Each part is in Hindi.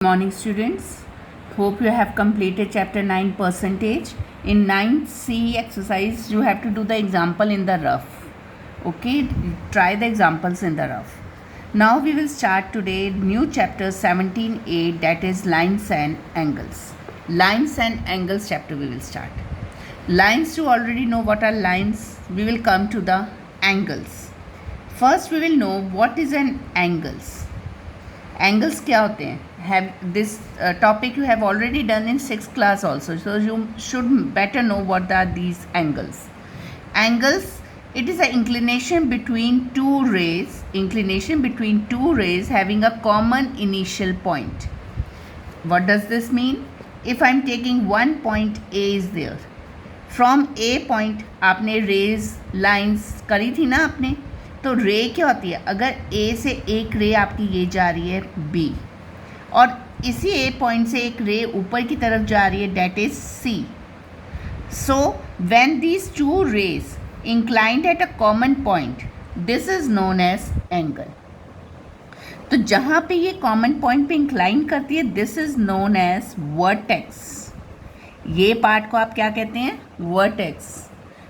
Morning students, hope you have completed chapter 9 percentage. In 9C exercise you have to do the example in the rough. Okay, try the examples in the rough. Now we will start today new chapter 17A, that is lines and angles. Lines and angles chapter we will start. Lines, you already know what are lines. We will come to the angles. First we will know what is an angles. Angles क्या होते हैं? Have this topic you have already done in 6th class also, so you should better know what are these angles. Angles, it is an inclination between two rays having a common initial point. What does this mean? If I am taking one point A is there, from A point आपने rays lines करी थी ना आपने, तो रे क्या होती है? अगर ए से एक रे आपकी ये जा रही है बी, और इसी ए पॉइंट से एक रे ऊपर की तरफ जा रही है, that is C. So when these two rays inclined at a common point, this is known as angle. तो जहाँ पे ये कॉमन पॉइंट पे इंक्लाइन करती है, this is known as vertex. ये पार्ट को आप क्या कहते हैं? Vertex,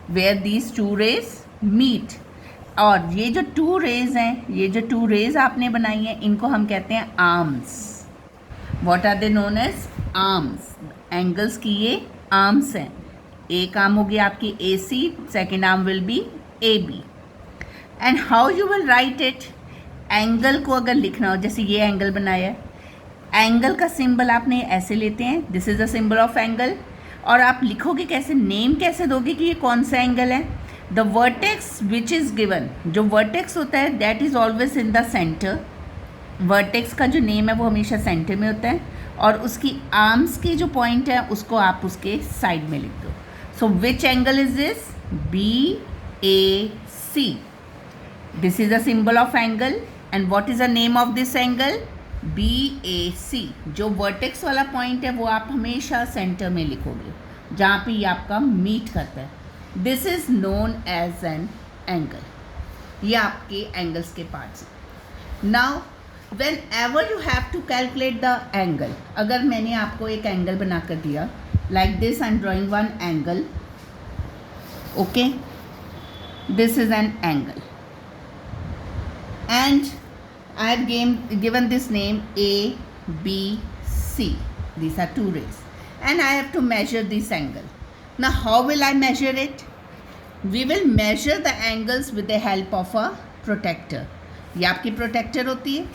where these two rays meet. और ये जो टू रेज आपने बनाई हैं, इनको हम कहते हैं arms. What are they known as? Arms. Angles की ये आर्म्स हैं. एक आर्म होगी आपकी A C, second arm will be A B. And how you will write it? Angle को अगर लिखना हो, जैसे ये एंगल बनाया है, एंगल का सिंबल आपने ऐसे लेते हैं, this is the symbol of angle. और आप लिखोगे कैसे, नेम कैसे दोगे कि ये कौन सा एंगल है? The vertex which is given, जो वर्टेक्स होता है that is always in the centre. Vertex का जो नेम है वो हमेशा सेंटर में होता है, और उसकी आर्म्स की जो पॉइंट है उसको आप उसके साइड में लिख दो. So which angle is this? B A C. This is the symbol of angle. And what is the name of this angle? B A C. जो वर्टेक्स वाला पॉइंट है वो आप हमेशा सेंटर में लिखोगे, जहाँ पे ये आपका मीट करता है. This is known as an angle. ये आपके एंगल्स के पार्ट्स हैं. Now whenever you have to calculate the angle, अगर मैंने आपको एक एंगल बना कर दिया, like this I am drawing one angle. Okay, this is an angle and I have given this name A, B, C. These are two rays, and I have to measure this angle. Now, how will I measure it? We will measure the angles with the help of a protractor. ये आपकी प्रोटेक्टर होती है.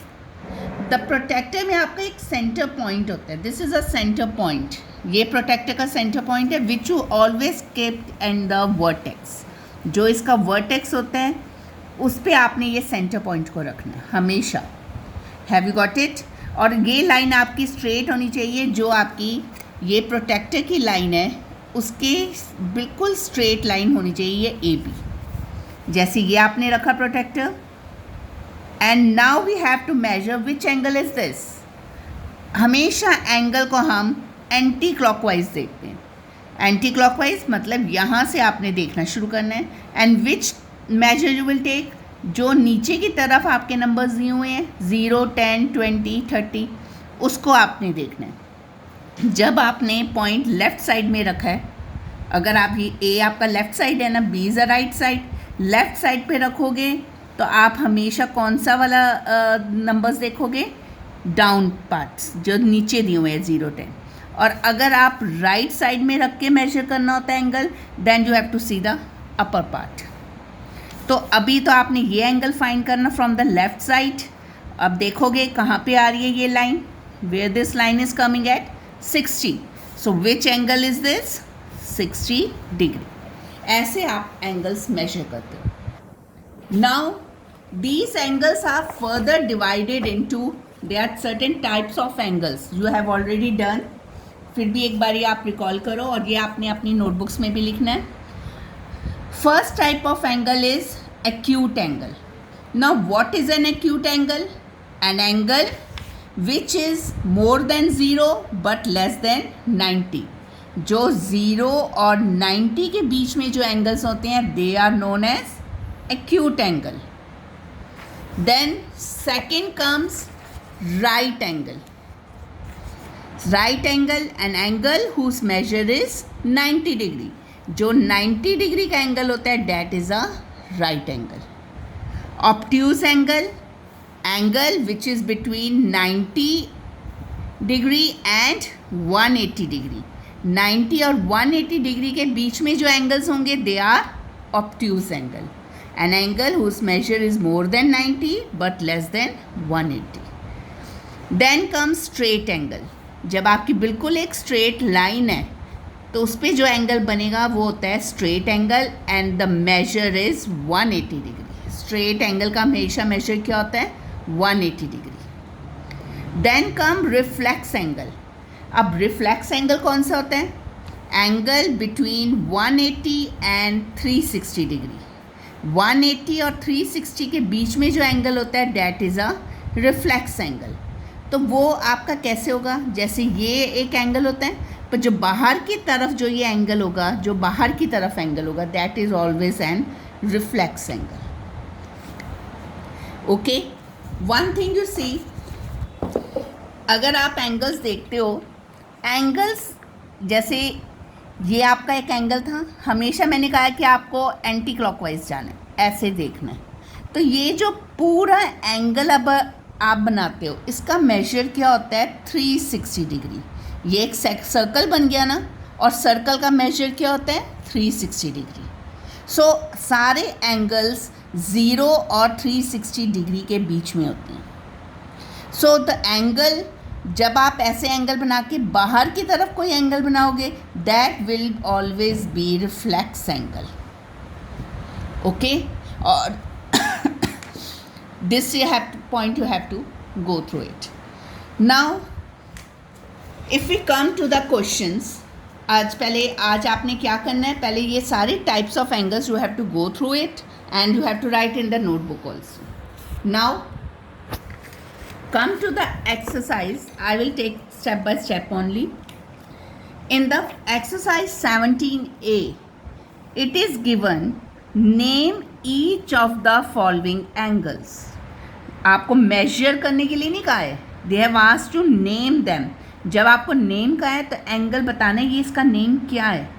द प्रोटेक्टर में आपका एक सेंटर पॉइंट होता है. This is a centre point. ये प्रोटेक्टर का सेंटर पॉइंट है, which you always kept in the vertex. जो इसका वर्टेक्स होता है उस पर आपने ये सेंटर पॉइंट को रखना हमेशा. Have you got it? और ये लाइन आपकी स्ट्रेट होनी चाहिए. जो आपकी ये प्रोटेक्टर की लाइन है उसके बिल्कुल स्ट्रेट लाइन होनी चाहिए, ये ए बी. जैसे ये आपने रखा protractor. And now we have to measure which angle is this. हमेशा एंगल को हम एंटी क्लॉकवाइज देखते हैं. एंटी क्लॉकवाइज मतलब यहाँ से आपने देखना शुरू करना है. And which measure you will take? जो नीचे की तरफ आपके नंबर्स दिए हुए हैं 0, 10, 20, 30, उसको आपने देखना है. जब आपने पॉइंट लेफ़्ट साइड में रखा है, अगर आप ये ए आपका लेफ़्ट साइड है ना, B is a right side, left side पे रखोगे तो आप हमेशा कौन सा वाला नंबर्स देखोगे? डाउन पार्ट्स जो नीचे दिए हुए हैं 0, 10. और अगर आप राइट साइड में रख के मेजर करना होता है angle, then you have to see the upper part. तो अभी तो आपने ये एंगल फाइंड करना फ्रॉम द लेफ्ट साइड. अब देखोगे कहाँ पे आ रही है ये line, where this line is coming at 60. So which angle is this? 60 degree. ऐसे आप एंगल्स मेजर करते हो. Now these angles are further divided into, they are certain types of angles. You have already done, फिर भी एक बारी आप रिकॉल करो, और ये आपने अपनी नोटबुक्स में भी लिखना है. First type of angle is acute angle. Now what is an acute angle? An angle which is more than 0 but less than 90. जो 0 और 90 के बीच में जो एंगल्स होते हैं, they are known as acute angle. Then second comes right angle. Right angle, an angle whose measure is 90 degree. जो 90 डिग्री का एंगल होता है that is a right angle. Obtuse angle, angle which is between 90 degree and 180 degree. 90 और 180 डिग्री के बीच में जो एंगल्स होंगे they are obtuse angle. An angle whose measure is more than 90 but less than 180. Then comes straight angle. जब आपकी बिल्कुल एक स्ट्रेट लाइन है तो उस पर जो एंगल बनेगा वो होता है straight angle and the measure is 180 degree. Straight angle का हमेशा मेजर क्या होता है 180 degree. Then come reflex angle. अब रिफ्लेक्स एंगल कौन सा होता है? Angle between 180 and 360 degree. 180 और 360 के बीच में जो एंगल होता है that is a reflex angle. तो वो आपका कैसे होगा? जैसे ये एक एंगल होता है पर जो बाहर की तरफ जो ये एंगल होगा, जो बाहर की तरफ एंगल होगा that is always an reflex angle. Okay, one thing you see, अगर आप एंगल्स देखते हो, एंगल्स जैसे ये आपका एक एंगल था, हमेशा मैंने कहा कि आपको एंटी क्लॉकवाइज जाना है, ऐसे देखना है. तो ये जो पूरा एंगल अब आप बनाते हो इसका मेजर क्या होता है 360 डिग्री. ये एक सर्कल बन गया ना, और सर्कल का मेजर क्या होता है 360 डिग्री. सो सारे एंगल्स 0 और 360 डिग्री के बीच में होते हैं. सो द एंगल, जब आप ऐसे एंगल बना के बाहर की तरफ कोई एंगल बनाओगे that will always be reflex angle. Okay, और this you have to point, you have to go through it. Now if we come to the questions, आज आपने क्या करना है, पहले ये सारे types of angles you have to go through it and you have to write in the notebook also. Now come to the exercise. I will take step by step only. In the exercise 17A, it is given name each of the following angles. आपको मेजर करने के लिए नहीं कहा है, they have asked to name them. जब आपको नेम कहा है तो एंगल बताना है ये इसका नेम क्या है.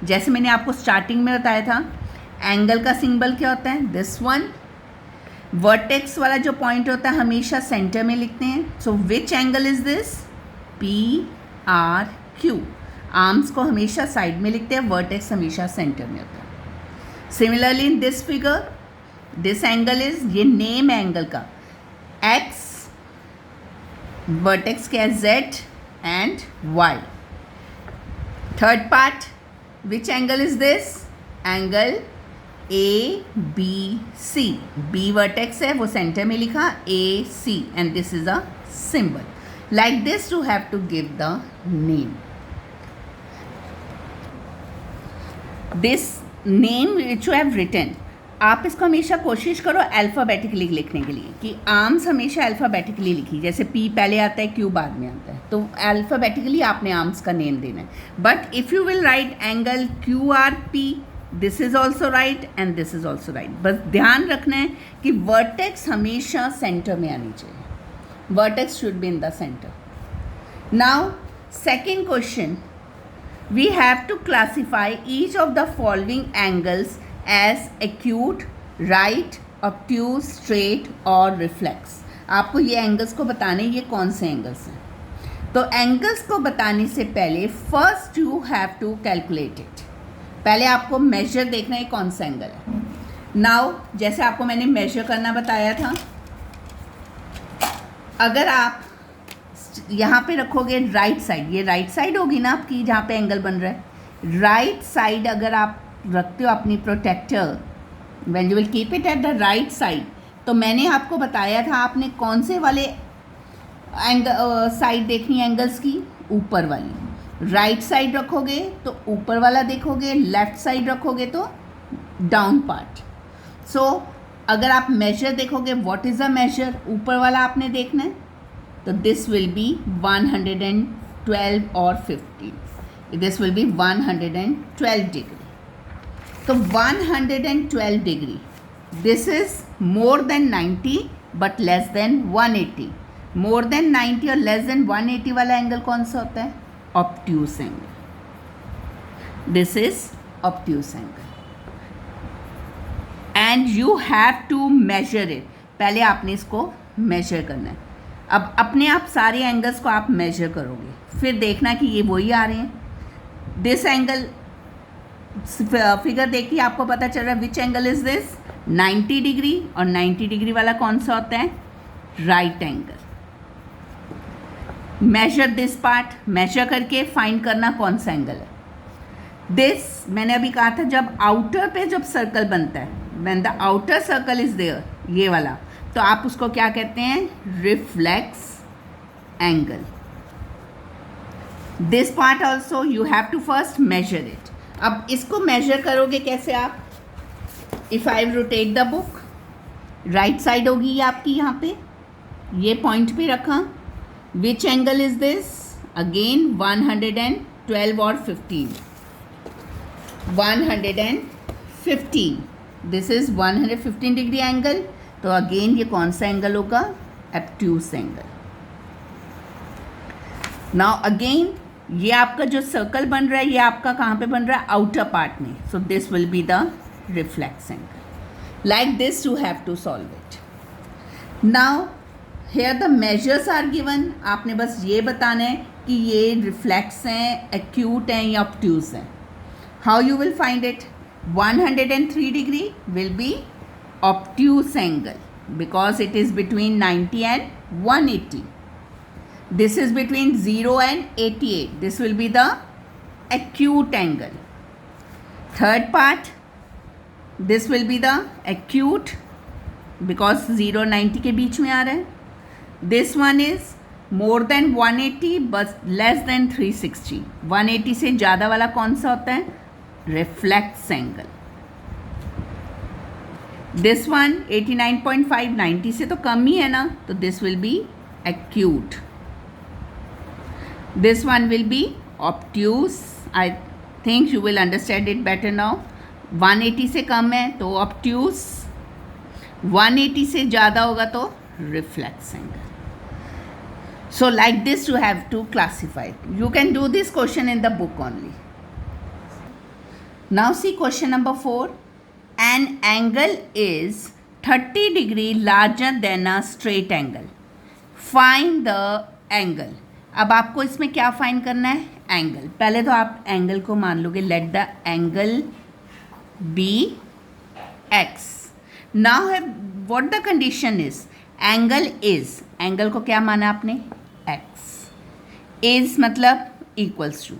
जैसे मैंने आपको स्टार्टिंग में बताया था, एंगल का सिंबल क्या होता है दिस वन. वर्टेक्स वाला जो पॉइंट होता है हमेशा सेंटर में लिखते हैं. So which angle is this? PRQ. Arms को हमेशा साइड में लिखते हैं, वर्टेक्स हमेशा सेंटर में होता है. Similarly in this figure, this angle is, ये नेम है एंगल का, X, वर्टेक्स क्या है Z and Y. Third part, which angle is this? Angle ABC. B vertex है वो सेंटर में लिखा AC and this is a symbol. Like this you have to give the name. This name which you have written, आप इसको हमेशा कोशिश करो अल्फ़ाबेटिकली लिखने के लिए, कि आर्म्स हमेशा अल्फ़ाबेटिकली लिखी, जैसे P पहले आता है Q बाद में आता है, तो अल्फ़ाबेटिकली आपने आर्म्स का नेम देना है. But if you will right angle QRP, this is also right and this is also right. बस ध्यान रखना है कि वर्टेक्स हमेशा सेंटर में आनी चाहिए. Vertex should be in the centre. Now second question, we have to classify each of the following angles as acute, right, obtuse, straight और reflex. आपको ये एंगल्स को बताने ये कौन से एंगल्स हैं. तो एंगल्स को बताने से पहले first you have to calculate it. पहले आपको मेजर देखना है कौन सा एंगल है. नाउ जैसे आपको मैंने मेजर करना बताया था, अगर आप यहाँ पे रखोगे राइट साइड, ये राइट साइड होगी ना आपकी जहाँ पे एंगल बन रहा है, राइट साइड अगर आप रखते हो अपनी protractor, when you will keep it at the right side, तो मैंने आपको बताया था आपने कौन से वाले साइड देखनी है एंगल्स की, ऊपर वाली. राइट साइड रखोगे तो ऊपर वाला देखोगे, लेफ्ट साइड रखोगे तो डाउन पार्ट. सो अगर आप मेजर देखोगे, व्हाट इज़ द मेजर, ऊपर वाला आपने देखना है, तो दिस विल बी 112 और 15. This will B 112 degree. तो 112 degree, this is more than 90 but less than 180. More than 90 और लेस देन 180 वाला एंगल कौन सा होता है? Obtuse angle. This is obtuse angle and you have to measure it. पहले आपने इसको मेजर करना है. अब अपने आप सारे एंगल्स को आप मेजर करोगे, फिर देखना कि ये वही आ रहे हैं. दिस एंगल, फिगर देखिए आपको पता चल रहा है which angle is this. 90 degree, और 90 डिग्री वाला कौन सा होता है? Right angle. Measure this part, measure करके फाइंड करना कौन सा एंगल है. दिस मैंने अभी कहा था जब आउटर पे जब सर्कल बनता है, when the outer circle is there, ये वाला, तो आप उसको क्या कहते हैं? Reflex angle. This part also you have to first measure it. अब इसको मेजर करोगे कैसे आप? If I rotate the book, right side होगी ये आपकी, यहाँ पे ये पॉइंट पे रखा. Which angle is this? Again 112 और 15. 115. दिस इज 115 डिग्री एंगल. तो अगेन ये कौन सा एंगल होगा? Obtuse angle. नाउ अगेन ये आपका जो सर्कल बन रहा है, ये आपका कहाँ पे बन रहा है? आउटर पार्ट में. So this will be the reflex angle. Like this you have to solve it. Now here the measures are given. आपने बस ये बताना है कि ये रिफ्लेक्स हैं, एक्यूट हैं या ऑब्ट्यूस हैं. How you will find it? 103 degree will be obtuse angle because it is between 90 and 180. This is between 0 and 88. This will be the acute angle. Third part, this will be the acute because 0 90 के बीच में आ रहा है. This one is more than 180 but less than 360. 180 से ज़्यादा वाला कौन सा होता है? Reflex angle. दिस वन 89.5, 90 से तो कम ही है ना, तो this will B acute. This one will be obtuse. I think you will understand it better now. 180 से कम है तो ऑब्ट्यूस, 180 से ज़्यादा होगा तो reflex angle. So like this you have to classify. You can do this question in the book only. Now see question number 4. An angle is 30 degree larger than a straight angle. Find the angle. अब आपको इसमें क्या फाइंड करना है? एंगल. पहले तो आप एंगल को मान लोगे, let the angle be X. Now है what the condition is? Angle is, angle को क्या माना आपने? एक्स. इज मतलब equals to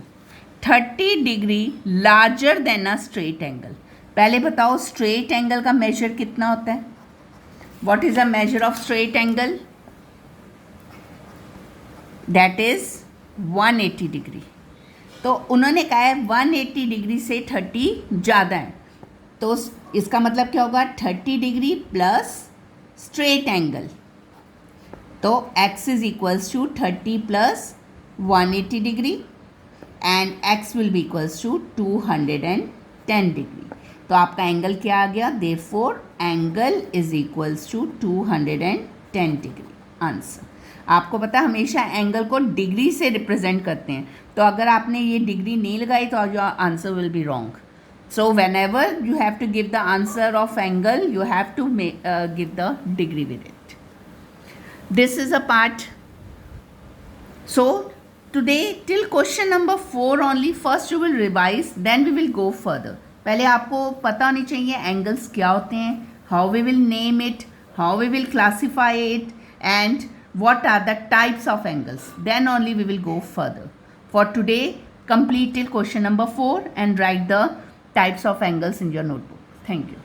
30 degree larger than a straight angle. पहले बताओ स्ट्रेट एंगल का मेजर कितना होता है? What is a measure of straight angle? That is 180 degree. तो उन्होंने कहा है 180 डिग्री से 30 ज़्यादा है, तो इसका मतलब क्या होगा? 30 डिग्री प्लस स्ट्रेट एंगल. तो x is equals to 30 plus 180 degree and x will be equals to 210 degree. तो आपका एंगल क्या आ गया? Therefore angle is equals to 210 degree. Answer. आपको पता है हमेशा एंगल को डिग्री से रिप्रेजेंट करते हैं, तो अगर आपने ये डिग्री नहीं लगाई तो your answer will be wrong. So whenever you have to give the answer of angle, you have to give the degree with it. This is a part. So today till question number 4 only. First you will revise, then we will go further. पहले आपको पता होनी चाहिए एंगल्स क्या होते हैं, how we will name it, how we will classify it, and what are the types of angles. Then only we will go further. For today, complete till question number 4 and write the types of angles in your notebook. Thank you.